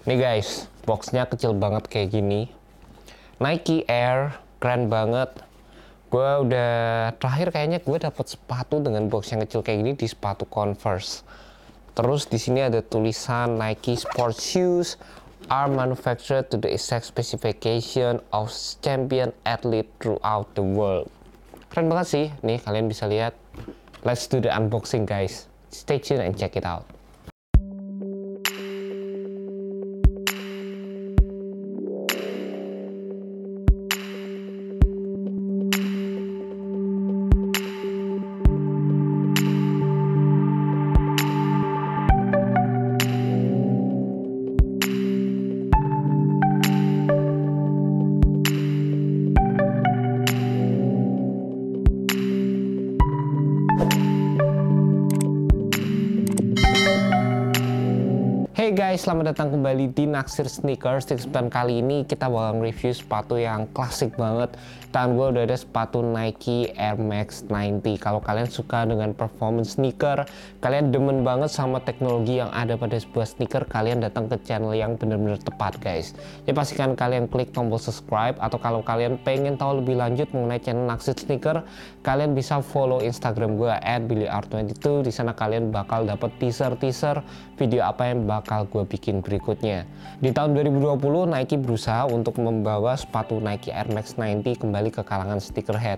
Nih guys, boxnya kecil banget kayak gini. Nike Air, keren banget. Gue udah terakhir kayaknya gue dapat sepatu dengan box yang kecil kayak gini di sepatu Converse. Terus di sini ada tulisan Nike Sport Shoes are manufactured to the exact specification of champion athlete throughout the world. Keren banget sih. Nih kalian bisa lihat. Let's do the unboxing guys. Stay tuned and check it out. Hey guys, selamat datang kembali di Naksir Sneakers. Di kesempatan kali ini kita bakal review sepatu yang klasik banget. Dan gue udah ada sepatu Nike Air Max 90. Kalau kalian suka dengan performance sneaker, kalian demen banget sama teknologi yang ada pada sebuah sneaker, kalian datang ke channel yang bener-bener tepat guys. Ya pastikan kalian klik tombol subscribe, atau kalau kalian pengen tahu lebih lanjut mengenai channel Naksir Sneaker, kalian bisa follow Instagram gue @billyr22. Di sana kalian bakal dapat teaser video apa yang bakal gue bikin berikutnya. Di tahun 2020 Nike berusaha untuk membawa sepatu Nike Air Max 90 kembali ke kalangan sneakerhead,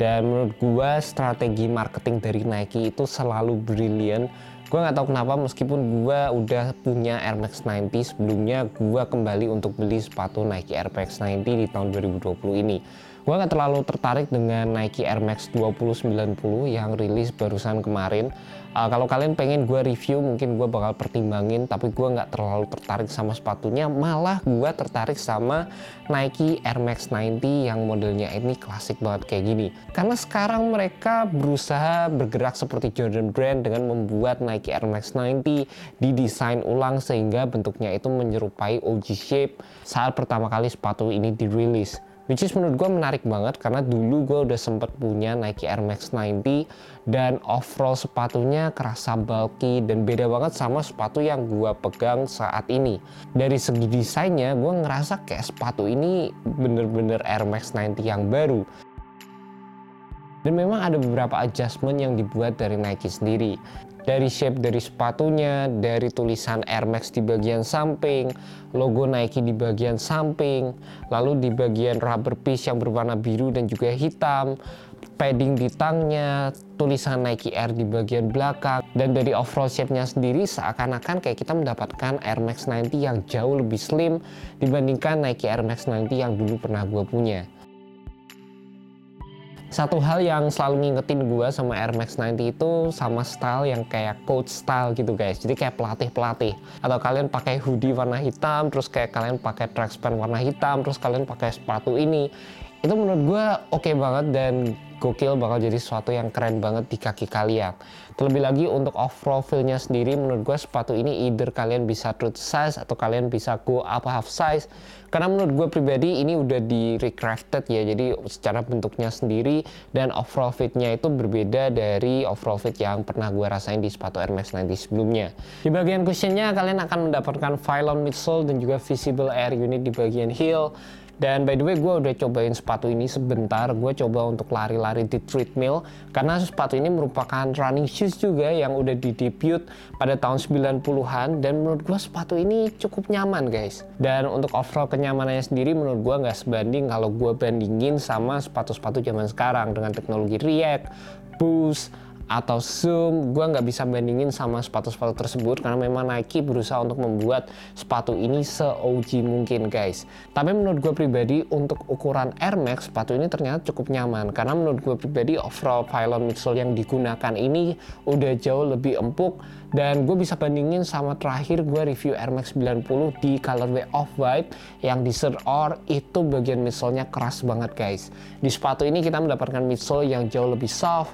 dan menurut gue strategi marketing dari Nike itu selalu brilian. Gue nggak tahu kenapa, meskipun gue udah punya Air Max 90 sebelumnya, gue kembali untuk beli sepatu Nike Air Max 90 di tahun 2020 ini. Gue nggak terlalu tertarik dengan Nike Air Max 2090 yang rilis barusan kemarin. Kalau kalian pengen gue review, mungkin gue bakal pertimbangin, tapi gue nggak terlalu tertarik sama sepatunya. Malah gue tertarik sama Nike Air Max 90 yang modelnya ini klasik banget kayak gini. Karena sekarang mereka berusaha bergerak seperti Jordan Brand dengan membuat Nike Air Max 90 didesain ulang sehingga bentuknya itu menyerupai OG shape saat pertama kali sepatu ini dirilis. Which is menurut gue menarik banget, karena dulu gue udah sempet punya Nike Air Max 90 dan overall sepatunya kerasa bulky dan beda banget sama sepatu yang gue pegang saat ini. Dari segi desainnya gue ngerasa kayak sepatu ini bener-bener Air Max 90 yang baru. Dan memang ada beberapa adjustment yang dibuat dari Nike sendiri. Dari shape dari sepatunya, dari tulisan Air Max di bagian samping, logo Nike di bagian samping, lalu di bagian rubber piece yang berwarna biru dan juga hitam, padding di tangnya, tulisan Nike Air di bagian belakang, dan dari overall shape-nya sendiri seakan-akan kayak kita mendapatkan Air Max 90 yang jauh lebih slim dibandingkan Nike Air Max 90 yang dulu pernah gue punya. Satu hal yang selalu ngingetin gue sama Air Max 90 itu sama style yang kayak coach style gitu guys. Jadi kayak pelatih-pelatih. Atau kalian pakai hoodie warna hitam, terus kayak kalian pakai track pant warna hitam, terus kalian pakai sepatu ini. Itu menurut gue oke banget dan gokil, bakal jadi sesuatu yang keren banget di kaki kalian. Terlebih lagi untuk overall feel-nya sendiri, menurut gue sepatu ini either kalian bisa true size atau kalian bisa go up half size. Karena menurut gue pribadi ini udah di recrafted ya, jadi secara bentuknya sendiri dan overall fit-nya itu berbeda dari overall fit yang pernah gue rasain di sepatu Air Max 90 sebelumnya. Di bagian cushionnya kalian akan mendapatkan Phylon midsole dan juga visible air unit di bagian heel. Dan by the way, gue udah cobain sepatu ini sebentar. Gue coba untuk lari-lari di treadmill, karena sepatu ini merupakan running shoes juga yang udah di debut pada tahun 90-an. Dan menurut gue sepatu ini cukup nyaman guys. Dan untuk overall kenyamanannya sendiri menurut gue nggak sebanding kalau gue bandingin sama sepatu-sepatu zaman sekarang dengan teknologi React, Boost, atau Zoom. Gue nggak bisa bandingin sama sepatu-sepatu tersebut karena memang Nike berusaha untuk membuat sepatu ini se-OG mungkin guys. Tapi menurut gue pribadi untuk ukuran Air Max, sepatu ini ternyata cukup nyaman, karena menurut gue pribadi overall Phylon midsole yang digunakan ini udah jauh lebih empuk. Dan gue bisa bandingin sama terakhir gue review Air Max 90 di colorway off-white yang di Third Ore, itu bagian midsole-nya keras banget guys. Di sepatu ini kita mendapatkan midsole yang jauh lebih soft.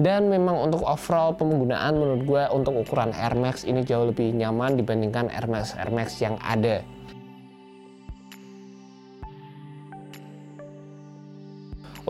Dan memang untuk overall penggunaan menurut gue untuk ukuran Air Max ini jauh lebih nyaman dibandingkan Air Max yang ada.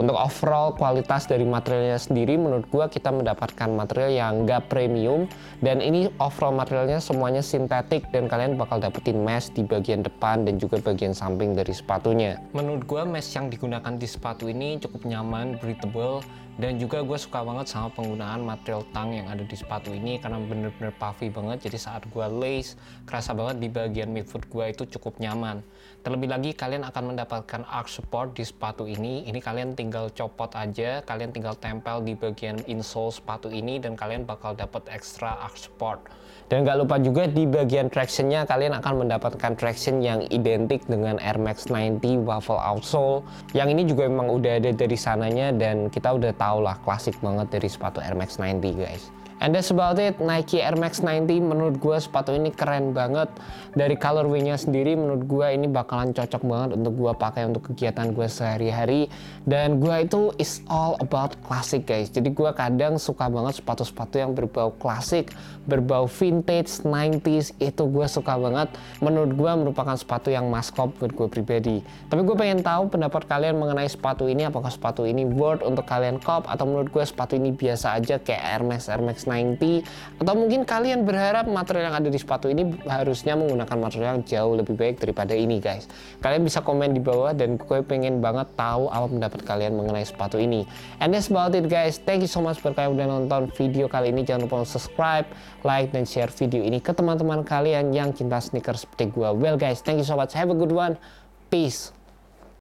Untuk overall kualitas dari materialnya sendiri, menurut gue kita mendapatkan material yang nggak premium, dan ini overall materialnya semuanya sintetik dan kalian bakal dapetin mesh di bagian depan dan juga bagian samping dari sepatunya. Menurut gue mesh yang digunakan di sepatu ini cukup nyaman, breathable, dan juga gue suka banget sama penggunaan material tang yang ada di sepatu ini karena bener-bener puffy banget, jadi saat gue lace kerasa banget di bagian midfoot gue itu cukup nyaman. Terlebih lagi kalian akan mendapatkan arch support di sepatu ini kalian tinggal copot aja, kalian tinggal tempel di bagian insole sepatu ini dan kalian bakal dapat extra arch support. Dan gak lupa juga di bagian tractionnya kalian akan mendapatkan traction yang identik dengan Air Max 90 waffle outsole, yang ini juga memang udah ada dari sananya dan kita udah tahu lah klasik banget dari sepatu Air Max 90 guys. And that's about it, Nike Air Max 90 menurut gue sepatu ini keren banget. Dari colorway-nya sendiri menurut gue ini bakalan cocok banget untuk gue pakai untuk kegiatan gue sehari-hari. Dan gue itu is all about classic guys. Jadi gue kadang suka banget sepatu-sepatu yang berbau klasik, berbau vintage, 90s, itu gue suka banget. Menurut gue merupakan sepatu yang must cop buat gue pribadi. Tapi gue pengen tahu pendapat kalian mengenai sepatu ini, apakah sepatu ini worth untuk kalian cop, atau menurut gue sepatu ini biasa aja kayak Air Max 90, atau mungkin kalian berharap material yang ada di sepatu ini harusnya menggunakan material yang jauh lebih baik daripada ini guys. Kalian bisa komen di bawah dan gue pengen banget tahu apa pendapat kalian mengenai sepatu ini. And that's about it guys, thank you so much buat kalian udah nonton video kali ini. Jangan lupa subscribe, like, dan share video ini ke teman-teman kalian yang cinta sneakers seperti gue. Well guys, thank you so much, have a good one, peace.